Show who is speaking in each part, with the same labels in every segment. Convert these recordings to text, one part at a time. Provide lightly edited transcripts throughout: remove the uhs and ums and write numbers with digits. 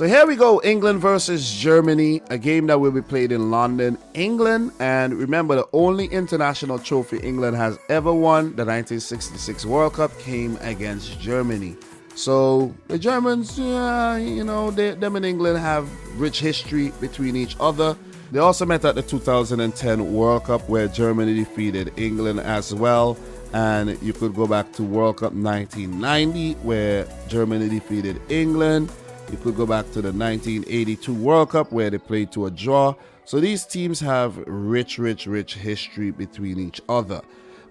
Speaker 1: So here we go, England versus Germany, a game that will be played in London, England. And remember, the only international trophy England has ever won, the 1966 World Cup, came against Germany. So the Germans, them and England have rich history between each other. They also met at the 2010 World Cup where Germany defeated England as well. And you could go back to World Cup 1990 where Germany defeated England. You could go back to the 1982 World Cup where they played to a draw. So these teams have rich history between each other.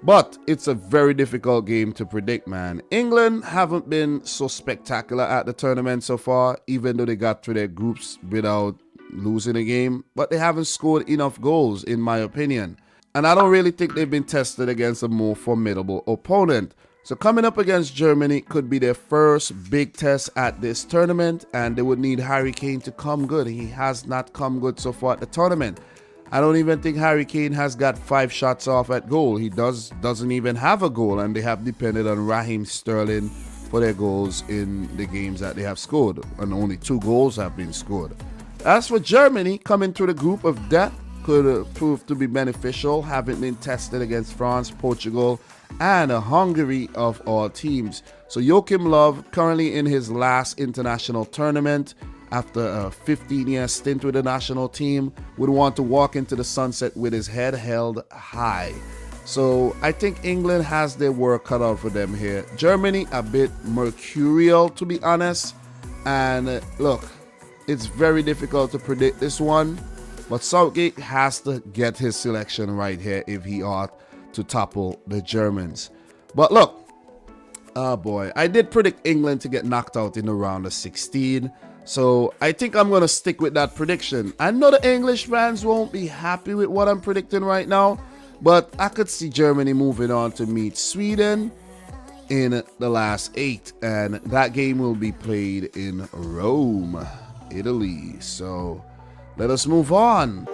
Speaker 1: But it's a very difficult game to predict, man. England haven't been so spectacular at the tournament so far, even though they got through their groups without losing a game. But they haven't scored enough goals, in my opinion. And I don't really think they've been tested against a more formidable opponent. So coming up against Germany could be their first big test at this tournament, and they would need Harry Kane to come good. He has not come good so far at the tournament. I don't even think Harry Kane has got 5 shots off at goal. He doesn't even have a goal, and they have depended on Raheem Sterling for their goals in the games that they have scored, and only 2 goals have been scored. As for Germany, coming through the group of death could prove to be beneficial, having been tested against France, Portugal, and Hungary of all teams. So Joachim Löw, currently in his last international tournament after a 15-year stint with the national team, would want to walk into the sunset with his head held high. So I think England has their work cut out for them here. Germany a bit mercurial, to be honest. And look, it's very difficult to predict this one, but Southgate has to get his selection right here if he ought to topple the Germans. But look, oh boy, I did predict England to get knocked out in the round of 16. So I think I'm going to stick with that prediction. I know the English fans won't be happy with what I'm predicting right now, but I could see Germany moving on to meet Sweden in the last 8. And that game will be played in Rome, Italy. So let us move on.